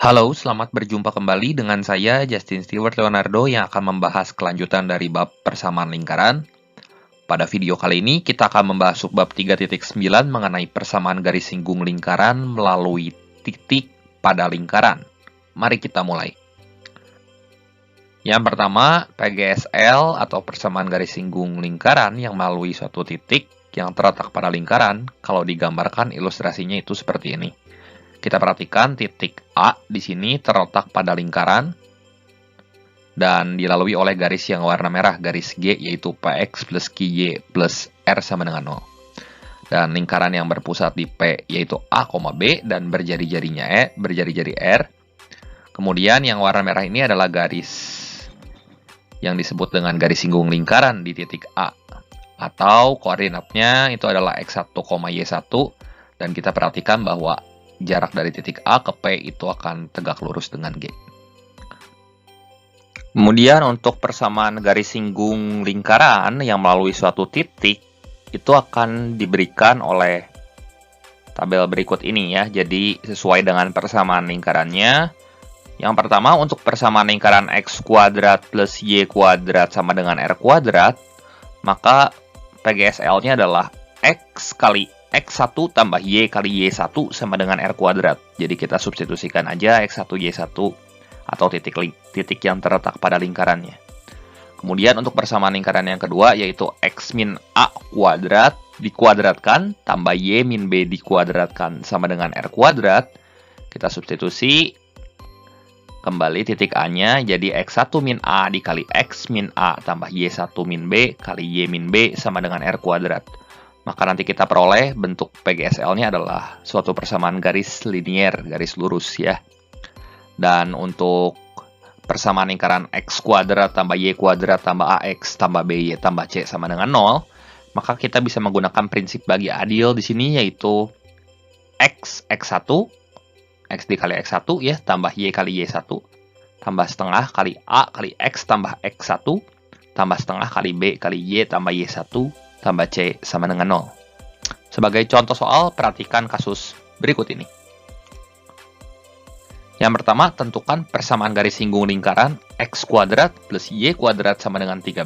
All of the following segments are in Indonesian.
Halo, selamat berjumpa kembali dengan saya Justin Stewart Leonardo yang akan membahas kelanjutan dari bab persamaan lingkaran. Pada video kali ini kita akan membahas subbab 3.9 mengenai persamaan garis singgung lingkaran melalui titik pada lingkaran. Mari kita mulai. Yang pertama, PGSL atau persamaan garis singgung lingkaran yang melalui suatu titik yang terletak pada lingkaran, kalau digambarkan ilustrasinya itu seperti ini. Kita perhatikan titik A di sini terletak pada lingkaran dan dilalui oleh garis yang warna merah, garis G, yaitu PX plus QY plus R sama dengan 0. Dan lingkaran yang berpusat di P yaitu A, B dan berjari-jarinya berjari-jari R. Kemudian yang warna merah ini adalah garis yang disebut dengan garis singgung lingkaran di titik A. Atau koordinatnya itu adalah X1, Y1. Dan kita perhatikan bahwa jarak dari titik A ke P itu akan tegak lurus dengan G. Kemudian untuk persamaan garis singgung lingkaran yang melalui suatu titik, itu akan diberikan oleh tabel berikut ini ya. Jadi sesuai dengan persamaan lingkarannya. Yang pertama untuk persamaan lingkaran X kuadrat plus Y kuadrat sama dengan R kuadrat, maka PGSL-nya adalah X kali X1 tambah Y kali Y1 sama dengan R kuadrat. Jadi kita substitusikan aja X1, Y1 atau titik yang terletak pada lingkarannya. Kemudian untuk persamaan lingkaran yang kedua yaitu X min A kuadrat dikuadratkan tambah Y min B dikuadratkan sama dengan R kuadrat. Kita substitusi kembali titik A-nya jadi X1 min A dikali X min A tambah Y1 min B kali Y min B sama dengan R kuadrat. Maka nanti kita peroleh bentuk PGSL-nya adalah suatu persamaan garis linier, garis lurus ya. Dan untuk persamaan lingkaran X kuadrat tambah Y kuadrat tambah AX tambah BY tambah C sama dengan 0, maka kita bisa menggunakan prinsip bagi adil di sini yaitu X1, X dikali X1 ya, tambah Y kali Y1, tambah setengah kali A kali X tambah X1, tambah setengah kali B kali Y tambah Y1, tambah C sama dengan 0. Sebagai contoh soal, perhatikan kasus berikut ini. Yang pertama, tentukan persamaan garis singgung lingkaran X kuadrat plus Y kuadrat sama dengan 13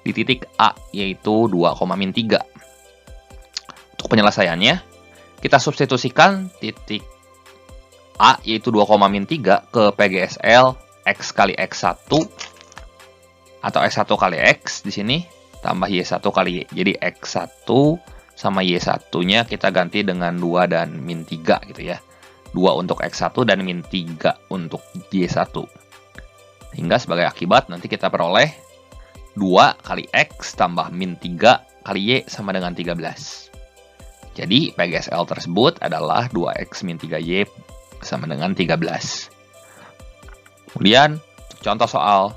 di titik A, yaitu 2,-3. Untuk penyelesaiannya, kita substitusikan titik A, yaitu 2,-3 ke PGSL X kali X1 atau X1 kali X di sini, tambah Y1 kali Y. Jadi X1 sama Y1-nya kita ganti dengan 2 dan min 3 gitu ya. 2 untuk X1 dan min 3 untuk Y1. Hingga sebagai akibat nanti kita peroleh 2 kali X tambah min 3 kali Y sama dengan 13. Jadi PGSL tersebut adalah 2X min 3Y sama dengan 13. Kemudian contoh soal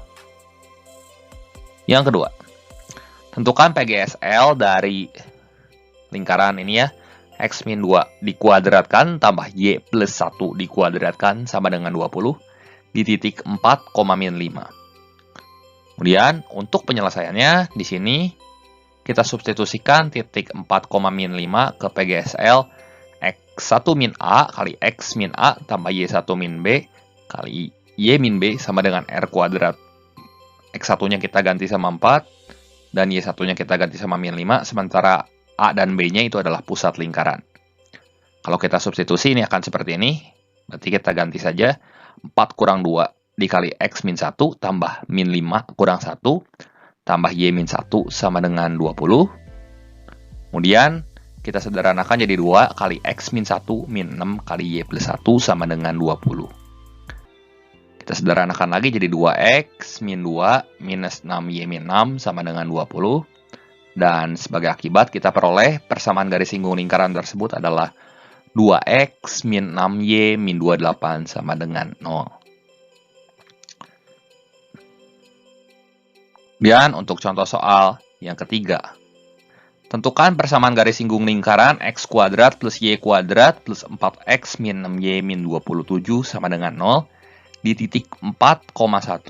yang kedua. Tentukan PGSL dari lingkaran ini ya, X min 2 dikuadratkan tambah Y plus 1 dikuadratkan sama dengan 20 di titik 4, min 5. Kemudian untuk penyelesaiannya di sini kita substitusikan titik 4, min 5 ke PGSL X1 min A kali X min A tambah Y1 min B kali Y min B sama dengan R kuadrat. X1-nya kita ganti sama 4 dan Y1-nya kita ganti sama min 5, sementara A dan B-nya itu adalah pusat lingkaran. Kalau kita substitusi ini akan seperti ini, berarti kita ganti saja 4 kurang 2 dikali X min 1 tambah min 5 kurang 1 tambah Y min 1 sama dengan 20. Kemudian kita sederhanakan jadi 2 kali X min 1 min 6 kali Y plus 1 sama dengan 20. Kita sederhanakan lagi jadi 2X min 2 minus 6Y min 6 sama dengan 20. Dan sebagai akibat kita peroleh persamaan garis singgung lingkaran tersebut adalah 2X min 6Y min 28 sama dengan 0. Dan untuk contoh soal yang ketiga. Tentukan persamaan garis singgung lingkaran X kuadrat plus Y kuadrat plus 4X min 6Y min 27 sama dengan 0 di titik 4,1.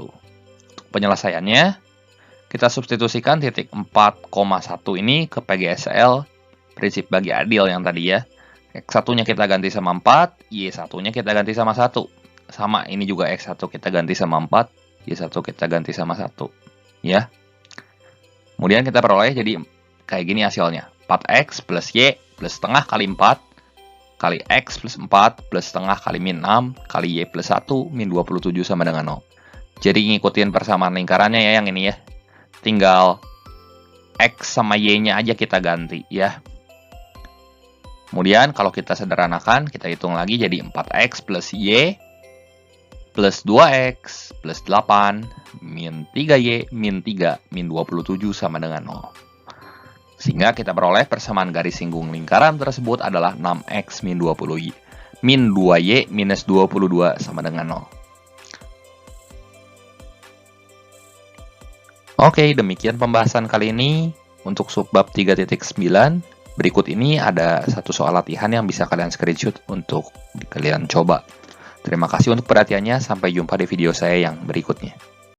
Untuk penyelesaiannya, kita substitusikan titik 4,1 ini ke PGSL prinsip bagi adil yang tadi ya. X1-nya kita ganti sama 4, Y1-nya kita ganti sama 1. sama, ini juga X1 kita ganti sama 4, Y1 kita ganti sama 1. Ya. Kemudian kita peroleh jadi kayak gini hasilnya. 4X plus Y plus setengah kali 4 kali X plus 4 plus setengah kali min 6 kali Y plus 1 min 27 sama dengan 0. Jadi ngikutin persamaan lingkarannya ya yang ini ya. Tinggal X sama Y-nya aja kita ganti ya. Kemudian kalau kita sederhanakan, kita hitung lagi jadi 4X plus Y plus 2X plus 8 min 3Y min 3 min 27 sama dengan 0. Sehingga kita peroleh persamaan garis singgung lingkaran tersebut adalah 6X min 20Y min 2Y minus 22 sama dengan 0. Oke, demikian pembahasan kali ini untuk subbab 3.9. Berikut ini ada satu soal latihan yang bisa kalian screenshot untuk kalian coba. Terima kasih untuk perhatiannya, sampai jumpa di video saya yang berikutnya.